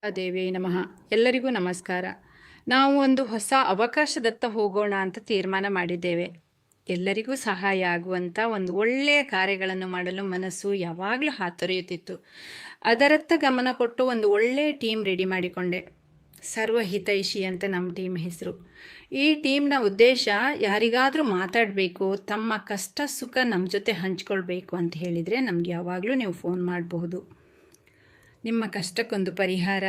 ದೇವಿಯೇ ನಮಃ. ಎಲ್ಲರಿಗೂ ನಮಸ್ಕಾರ. ನಾವು ಒಂದು ಹೊಸ ಅವಕಾಶದತ್ತ ಹೋಗೋಣ ಅಂತ ತೀರ್ಮಾನ ಮಾಡಿದ್ದೇವೆ. ಎಲ್ಲರಿಗೂ ಸಹಾಯ ಆಗುವಂಥ ಒಂದು ಒಳ್ಳೆಯ ಕಾರ್ಯಗಳನ್ನು ಮಾಡಲು ಮನಸ್ಸು ಯಾವಾಗಲೂ ಹಾತೊರೆಯುತ್ತಿತ್ತು. ಅದರತ್ತ ಗಮನ ಕೊಟ್ಟು ಒಂದು ಒಳ್ಳೆಯ ಟೀಮ್ ರೆಡಿ ಮಾಡಿಕೊಂಡೆ. ಸರ್ವಹಿತೈಷಿ ಅಂತ ನಮ್ಮ ಟೀಮ್ ಹೆಸರು. ಈ ಟೀಮ್ನ ಉದ್ದೇಶ ಯಾರಿಗಾದರೂ ಮಾತಾಡಬೇಕು, ತಮ್ಮ ಕಷ್ಟ ಸುಖ ನಮ್ಮ ಜೊತೆ ಹಂಚ್ಕೊಳ್ಬೇಕು ಅಂತ ಹೇಳಿದರೆ ನಮ್ಗೆ ಯಾವಾಗಲೂ ನೀವು ಫೋನ್ ಮಾಡಬಹುದು. ನಿಮ್ಮ ಕಷ್ಟಕ್ಕೊಂದು ಪರಿಹಾರ,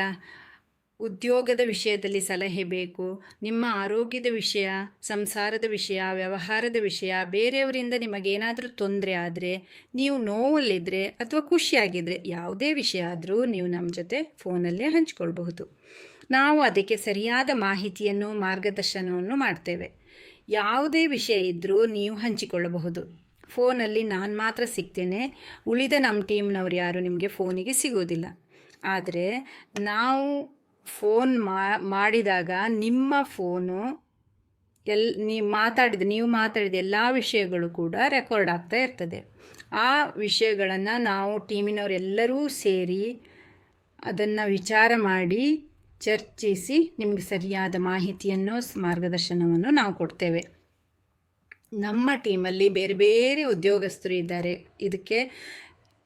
ಉದ್ಯೋಗದ ವಿಷಯದಲ್ಲಿ ಸಲಹೆ ಬೇಕು, ನಿಮ್ಮ ಆರೋಗ್ಯದ ವಿಷಯ, ಸಂಸಾರದ ವಿಷಯ, ವ್ಯವಹಾರದ ವಿಷಯ, ಬೇರೆಯವರಿಂದ ನಿಮಗೇನಾದರೂ ತೊಂದರೆ ಆದರೆ, ನೀವು ನೋವಲ್ಲಿದ್ದರೆ ಅಥವಾ ಖುಷಿಯಾಗಿದ್ದರೆ, ಯಾವುದೇ ವಿಷಯ ಆದರೂ ನೀವು ನಮ್ಮ ಜೊತೆ ಫೋನಲ್ಲೇ ಹಂಚಿಕೊಳ್ಬಹುದು. ನಾವು ಅದಕ್ಕೆ ಸರಿಯಾದ ಮಾಹಿತಿಯನ್ನು, ಮಾರ್ಗದರ್ಶನವನ್ನು ಮಾಡ್ತೇವೆ. ಯಾವುದೇ ವಿಷಯ ಇದ್ದರೂ ನೀವು ಹಂಚಿಕೊಳ್ಳಬಹುದು. ಫೋನಲ್ಲಿ ನಾನು ಮಾತ್ರ ಸಿಗ್ತೇನೆ, ಉಳಿದ ನಮ್ಮ ಟೀಮ್ನವ್ರು ಯಾರು ನಿಮಗೆ ಫೋನಿಗೆ ಸಿಗೋದಿಲ್ಲ. ಆದರೆ ನಾವು ಫೋನ್ ಮಾಡಿದಾಗ ನಿಮ್ಮ ಫೋನು ನೀವು ಮಾತಾಡಿದ ಎಲ್ಲ ವಿಷಯಗಳು ಕೂಡ ರೆಕಾರ್ಡ್ ಆಗ್ತಾ ಇರ್ತದೆ. ಆ ವಿಷಯಗಳನ್ನು ನಾವು ಟೀಮಿನವರೆಲ್ಲರೂ ಸೇರಿ ಅದನ್ನು ವಿಚಾರ ಮಾಡಿ ಚರ್ಚಿಸಿ ನಿಮಗೆ ಸರಿಯಾದ ಮಾಹಿತಿಯನ್ನು, ಮಾರ್ಗದರ್ಶನವನ್ನು ನಾವು ಕೊಡ್ತೇವೆ. ನಮ್ಮ ಟೀಮಲ್ಲಿ ಬೇರೆ ಬೇರೆ ಉದ್ಯೋಗಸ್ಥರು ಇದ್ದಾರೆ. ಇದಕ್ಕೆ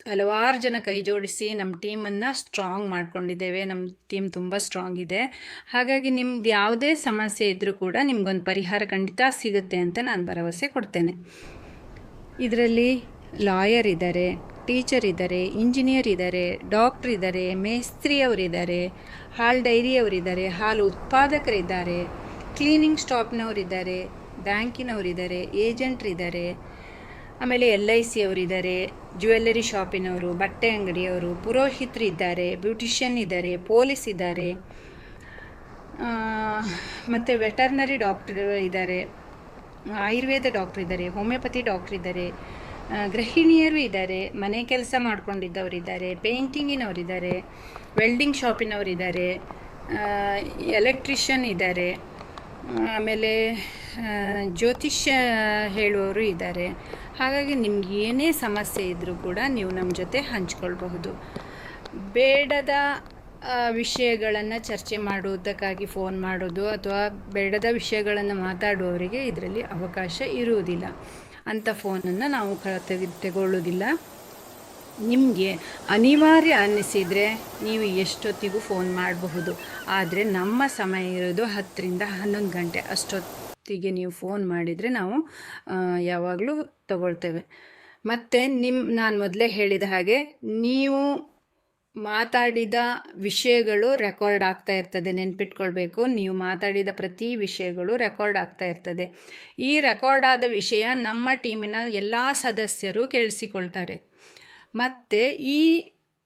ಹಲವಾರು ಜನ ಕೈ ಜೋಡಿಸಿ ನಮ್ಮ ಟೀಮನ್ನು ಸ್ಟ್ರಾಂಗ್ ಮಾಡ್ಕೊಂಡಿದ್ದೇವೆ. ನಮ್ಮ ಟೀಮ್ ತುಂಬ ಸ್ಟ್ರಾಂಗ್ ಇದೆ. ಹಾಗಾಗಿ ನಿಮ್ದು ಯಾವುದೇ ಸಮಸ್ಯೆ ಇದ್ದರೂ ಕೂಡ ನಿಮಗೊಂದು ಪರಿಹಾರ ಖಂಡಿತ ಸಿಗುತ್ತೆ ಅಂತ ನಾನು ಭರವಸೆ ಕೊಡ್ತೇನೆ. ಇದರಲ್ಲಿ ಲಾಯರ್ ಇದ್ದಾರೆ, ಟೀಚರ್ ಇದ್ದಾರೆ, ಇಂಜಿನಿಯರ್ ಇದ್ದಾರೆ, ಡಾಕ್ಟ್ರ್ ಇದ್ದಾರೆ, ಮೇಸ್ತ್ರಿಯವರಿದ್ದಾರೆ, ಹಾಲು ಡೈರಿಯವರಿದ್ದಾರೆ, ಹಾಲು ಉತ್ಪಾದಕರಿದ್ದಾರೆ, ಕ್ಲೀನಿಂಗ್ ಸ್ಟಾಫ್ನವರಿದ್ದಾರೆ, ಬ್ಯಾಂಕಿನವರಿದ್ದಾರೆ, ಏಜೆಂಟ್ರಿದ್ದಾರೆ, ಆಮೇಲೆ LIC ಅವರಿದ್ದಾರೆ, ಜ್ಯುವೆಲ್ಲರಿ ಶಾಪಿನವರು, ಬಟ್ಟೆ ಅಂಗಡಿಯವರು, ಪುರೋಹಿತರು ಇದ್ದಾರೆ, ಬ್ಯೂಟಿಷಿಯನ್ ಇದ್ದಾರೆ, ಪೊಲೀಸ್ ಇದ್ದಾರೆ, ಮತ್ತು ವೆಟರ್ನರಿ ಡಾಕ್ಟರ್ ಇದ್ದಾರೆ, ಆಯುರ್ವೇದ ಡಾಕ್ಟ್ರ್ ಇದ್ದಾರೆ, ಹೋಮಿಯೋಪತಿ ಡಾಕ್ಟ್ರ್ ಇದ್ದಾರೆ, ಗೃಹಿಣಿಯರು ಇದ್ದಾರೆ, ಮನೆ ಕೆಲಸ ಮಾಡ್ಕೊಂಡಿದ್ದವರಿದ್ದಾರೆ, ಪೇಂಟಿಂಗಿನವರಿದ್ದಾರೆ, ವೆಲ್ಡಿಂಗ್ ಶಾಪಿನವರಿದ್ದಾರೆ, ಎಲೆಕ್ಟ್ರಿಷಿಯನ್ ಇದ್ದಾರೆ, ಆಮೇಲೆ ಜ್ಯೋತಿಷ್ಯ ಹೇಳುವವರು ಇದ್ದಾರೆ. ಹಾಗಾಗಿ ನಿಮ್ಗೆ ಏನೇ ಸಮಸ್ಯೆ ಇದ್ದರೂ ಕೂಡ ನೀವು ನಮ್ಮ ಜೊತೆ ಹಂಚ್ಕೊಳ್ಬಹುದು. ಬೇಡದ ವಿಷಯಗಳನ್ನು ಚರ್ಚೆ ಮಾಡುವುದಕ್ಕಾಗಿ ಫೋನ್ ಮಾಡೋದು ಅಥವಾ ಬೇಡದ ವಿಷಯಗಳನ್ನು ಮಾತಾಡುವವರಿಗೆ ಇದರಲ್ಲಿ ಅವಕಾಶ ಇರುವುದಿಲ್ಲ. ಅಂಥ ಫೋನನ್ನು ನಾವು ತೆಗೊಳ್ಳೋದಿಲ್ಲ. ನಿಮಗೆ ಅನಿವಾರ್ಯ ಅನ್ನಿಸಿದರೆ ನೀವು ಎಷ್ಟೊತ್ತಿಗೂ ಫೋನ್ ಮಾಡಬಹುದು. ಆದರೆ ನಮ್ಮ ಸಮಯ ಇರೋದು 10ರಿಂದ 11 ಗಂಟೆ. ಅಷ್ಟೊತ್ತಿಗೆ ನೀವು ಫೋನ್ ಮಾಡಿದರೆ ನಾವು ಯಾವಾಗಲೂ ತಗೊಳ್ತೇವೆ. ಮತ್ತು ನಾನು ಮೊದಲೇ ಹೇಳಿದ ಹಾಗೆ ನೀವು ಮಾತಾಡಿದ ವಿಷಯಗಳು ರೆಕಾರ್ಡ್ ಆಗ್ತಾ ಇರ್ತದೆ. ನೆನ್ಪಿಟ್ಕೊಳ್ಬೇಕು, ನೀವು ಮಾತಾಡಿದ ಪ್ರತಿ ವಿಷಯಗಳು ರೆಕಾರ್ಡ್ ಆಗ್ತಾ ಇರ್ತದೆ. ಈ ರೆಕಾರ್ಡ್ ಆದ ವಿಷಯ ನಮ್ಮ ಟೀಮಿನ ಎಲ್ಲ ಸದಸ್ಯರು ಕೇಳಿಸಿಕೊಳ್ತಾರೆ. ಮತ್ತು ಈ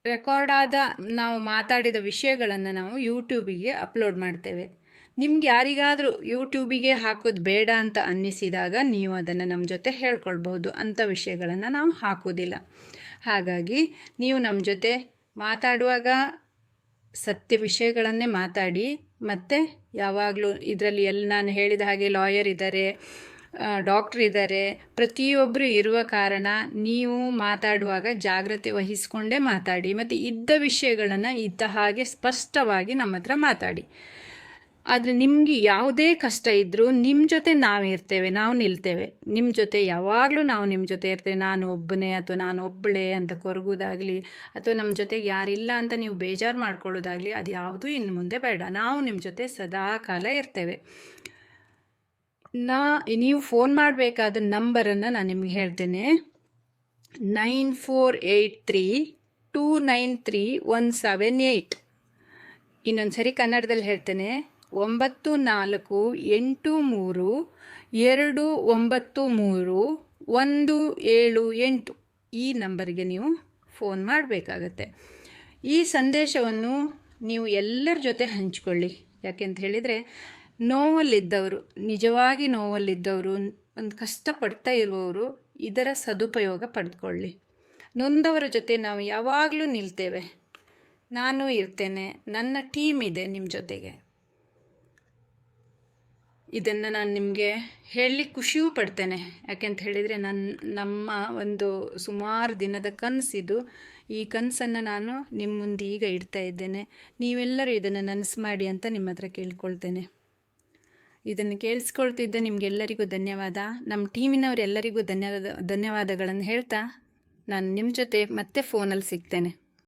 ರೆಕಾರ್ಡ್ ಆದ ನಾವು ಮಾತಾಡಿದ ವಿಷಯಗಳನ್ನು ನಾವು ಯೂಟ್ಯೂಬಿಗೆ ಅಪ್ಲೋಡ್ ಮಾಡ್ತೇವೆ. ನಿಮ್ಗೆ ಯಾರಿಗಾದರೂ ಯೂಟ್ಯೂಬಿಗೆ ಹಾಕೋದು ಬೇಡ ಅಂತ ಅನ್ನಿಸಿದಾಗ ನೀವು ಅದನ್ನು ನಮ್ಮ ಜೊತೆ ಹೇಳ್ಕೊಳ್ಬೋದು. ಅಂಥ ವಿಷಯಗಳನ್ನು ನಾವು ಹಾಕೋದಿಲ್ಲ. ಹಾಗಾಗಿ ನೀವು ನಮ್ಮ ಜೊತೆ ಮಾತಾಡುವಾಗ ಸತ್ಯ ವಿಷಯಗಳನ್ನೇ ಮಾತಾಡಿ. ಮತ್ತು ಯಾವಾಗಲೂ ಇದರಲ್ಲಿ ನಾನು ಹೇಳಿದ ಹಾಗೆ ಲಾಯರ್ ಇದ್ದಾರೆ, ಡಾಕ್ಟ್ರ್ ಇದ್ದಾರೆ, ಪ್ರತಿಯೊಬ್ಬರು ಇರುವ ಕಾರಣ ನೀವು ಮಾತಾಡುವಾಗ ಜಾಗ್ರತೆ ವಹಿಸಿಕೊಂಡೇ ಮಾತಾಡಿ. ಮತ್ತು ಇದ್ದ ವಿಷಯಗಳನ್ನು ಇದ್ದ ಹಾಗೆ ಸ್ಪಷ್ಟವಾಗಿ ನಮ್ಮ ಹತ್ರ ಮಾತಾಡಿ. ಆದರೆ ನಿಮಗೆ ಯಾವುದೇ ಕಷ್ಟ ಇದ್ದರೂ ನಿಮ್ಮ ಜೊತೆ ನಾವು ನಿಲ್ತೇವೆ. ನಿಮ್ಮ ಜೊತೆ ಯಾವಾಗಲೂ ನಾವು ನಿಮ್ಮ ಜೊತೆ ಇರ್ತೇವೆ. ನಾನು ಒಬ್ಬನೇ ಅಥವಾ ನಾನು ಒಬ್ಬಳೇ ಅಂತ ಕೊರಗೋದಾಗಲಿ ಅಥವಾ ನಮ್ಮ ಜೊತೆಗೆ ಯಾರಿಲ್ಲ ಅಂತ ನೀವು ಬೇಜಾರು ಮಾಡ್ಕೊಳ್ಳೋದಾಗಲಿ ಅದು ಯಾವುದೂ ಇನ್ನು ಮುಂದೆ ಬೇಡ. ನಾವು ನಿಮ್ಮ ಜೊತೆ ಸದಾ ಕಾಲ ಇರ್ತೇವೆ. ನೀವು ಫೋನ್ ಮಾಡಬೇಕಾದ ನಂಬರನ್ನು ನಾನು ನಿಮಗೆ ಹೇಳ್ತೇನೆ. 9483293178. ಇನ್ನೊಂದು ಸರಿ ಕನ್ನಡದಲ್ಲಿ ಹೇಳ್ತೇನೆ. 9482932178. ಈ ನಂಬರ್ಗೆ ನೀವು ಫೋನ್ ಮಾಡಬೇಕಾಗತ್ತೆ. ಈ ಸಂದೇಶವನ್ನು ನೀವು ಎಲ್ಲರ ಜೊತೆ ಹಂಚಿಕೊಳ್ಳಿ. ಯಾಕೆಂತ ಹೇಳಿದರೆ ನೋವಲ್ಲಿದ್ದವರು, ನಿಜವಾಗಿ ನೋವಲ್ಲಿದ್ದವರು, ಒಂದು ಕಷ್ಟಪಡ್ತಾ ಇರುವವರು ಇದರ ಸದುಪಯೋಗ ಪಡೆದುಕೊಳ್ಳಿ. ನೊಂದವರ ಜೊತೆ ನಾವು ಯಾವಾಗಲೂ ನಿಲ್ತೇವೆ. ನಾನು ಇರ್ತೇನೆ, ನನ್ನ ಟೀಮ್ ಇದೆ ನಿಮ್ಮ ಜೊತೆಗೆ. ಇದನ್ನು ನಾನು ನಿಮಗೆ ಹೇಳಲಿಕ್ಕೆ ಖುಷಿಯೂ ಪಡ್ತೇನೆ. ಯಾಕೆಂತ ಹೇಳಿದರೆ ನಮ್ಮ ಒಂದು ಸುಮಾರು ದಿನದ ಕನಸಿದು ಈ ಕನಸನ್ನು ನಾನು ನಿಮ್ಮ ಮುಂದೆ ಈಗ ಇಡ್ತಾ ಇದ್ದೇನೆ. ನೀವೆಲ್ಲರೂ ಇದನ್ನು ನನಸು ಮಾಡಿ ಅಂತ ನಿಮ್ಮ ಹತ್ರ ಕೇಳ್ಕೊಳ್ತೇನೆ. ಇದನ್ನು ಕೇಳಿಸ್ಕೊಳ್ತಿದ್ದ ನಿಮಗೆಲ್ಲರಿಗೂ ಧನ್ಯವಾದ. ನಮ್ಮ ಟೀಮಿನವರೆಲ್ಲರಿಗೂ ಧನ್ಯವಾದಗಳನ್ನು ಹೇಳ್ತಾ ನಾನು ನಿಮ್ಮ ಜೊತೆ ಮತ್ತೆ ಫೋನಲ್ಲಿ ಸಿಗ್ತೇನೆ.